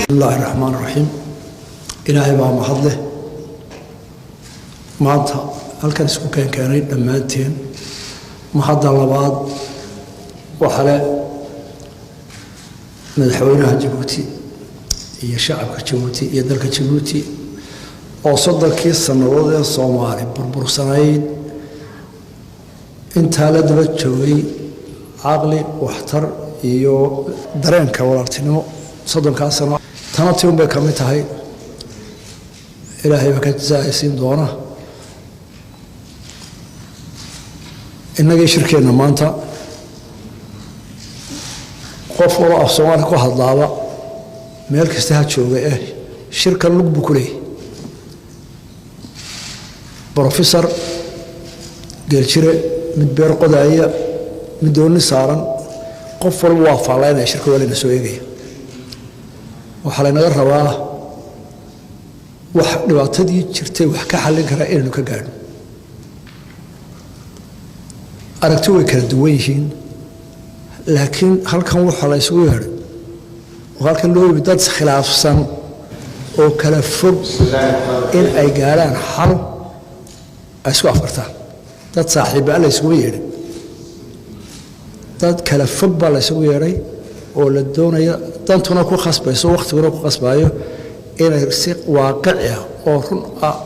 الله الرحمن الرحيم إلهي بقى محضله maanta halkan isku keenay dhamaanteen mahadda labaad waxa la madaxweynaha Djibouti iyo shacabka Djibouti iyo dalka Djibouti oo sodolkii sanadood ee Soomaali burbursanayd inta la daba joogay aqli waxtar iyo dareenka walaaltinimo sodonkaas sano tantii bay kamid tahay ilaahay ka jaayisiin doona إنك شركنا مانتا قف ولا أفصوان كو هالضابة مالك استهاد شو بقى شركة اللوك بكله بروفيسور قال شري متبير قضائية مدون صارا قف الوافع علينا شركة ولا نسويه وحلنا الرواه لو تدي شرتي وحكى حلك رأينا إنه كقال aragti way kala duwan yihiin laakiin halkan waxa la isugu yeeray halkan loo yimid dad khilaafsan oo kala fog in ay gaaraan xal isku afartaan dad saaxiibo la isugu yeeray dad kala fog baa la isugu yeeray oo la doonayo dantuna ku khasbayso waqtiguna ku khasbayo in ay si waaqici ah oo run ah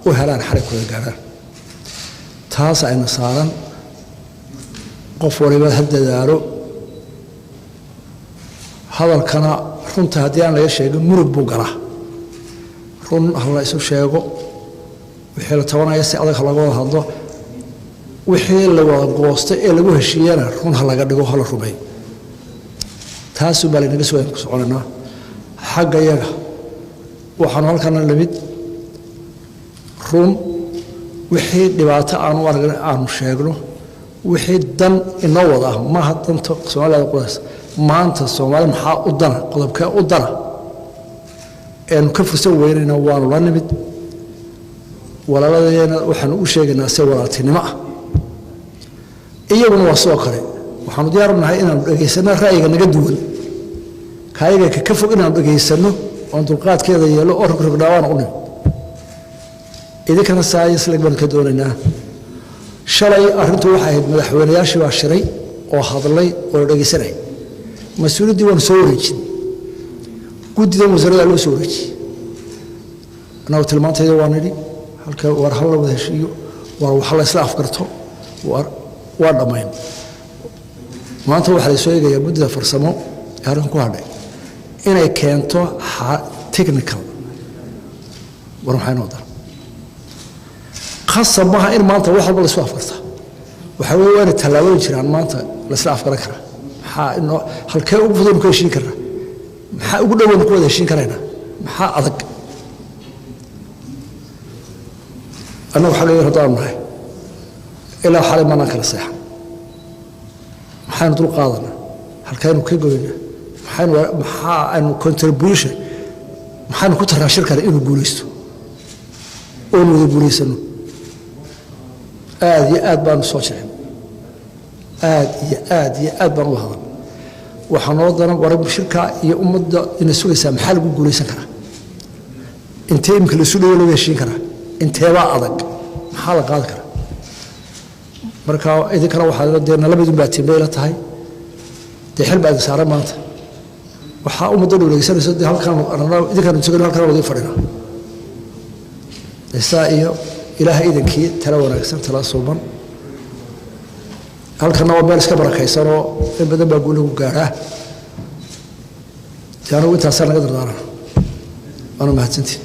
u helaan xal ku gaaraan taas ay nasaaran qof waliba hadda daaro hadalkana runta hadii aan laga sheegin murug buu galaa run hal isu sheego wixii la tabanaya si adag laga wada hadlo wixii la wada goostay ee lagu heshiiyana run hal laga dhigo hal rubay taas baa inaga soo soconaa xagga yaga waxaan halkan lamid run wixii dhibaato aan sheegno wixii dan inoo wada ma hadanto Soomaaliya qoys maanta Soomaaliya maxaa u dana qodobka u dana ee ka fursan weynayna waan la nimid walaaladayna waxaan u sheegaynaa si walaaltinimo ah iyaguna waa soo kale waxaan diyaar u nahay inaan dhageysano ra'yiga naga duwan kaayaga ka fog inaan dhageysano oo dulqaadkeeda yeelo oo rogrogdawaan u nimid idinkana saayis lagban ka doonaynaa shalay arintu waxay ahayd madaxweynayaashii waa shiray oo hadlay oo dhageysanay mas'uuliyadii waan soo wareejin guddiga wasaaradda loo soo wareejiyay anaa tilmaantayda waan nidhi halka war hal la wada heshiiyo war wax la isla afkarto waa dhamayn maanta waxa la soo eegayaa guddida farsamo ee arrin ku hadhay inay keento technical war maxay noqdaan خاصة معها إن ما أنت واحد بالله سوى فرصة وحاول أن تلاوي جيران ما أنت لسه أفكر كره إنه هالكي أقول لك شيء كره أقول له نقول هذا شيء كرهنا أذك أنا وحاجة يهضم معي إلا حال ما نكر الصحة نطلق قاضنا هالكي نكيد قلنا إنه contribution نكتر شركة إنه بوليستو أنه بوليسنو آد بان صوتهم آد بان وهذا وحنوضنا ورب الشركة يا أمد إن السوق يسمى حال بقول يسكره أنت يمكن السوق ولا يشين كره أنت واعدك حال قاعد كره مركا إذا كانوا واحد ديرنا لبدون بعتبيلة هاي تحل بعد سعر مات وحا أمد ولا يسمى سد هل كانوا أنا إذا كانوا يسكروا هل كانوا يفرنا السائية إلهي إذا كي ترى ونكسر ترى صوبا هل كان نواب مالك برا كيسرو بدأ بقوله قاره كانوا يتحسن قدر دارنا أنا ما هتنتي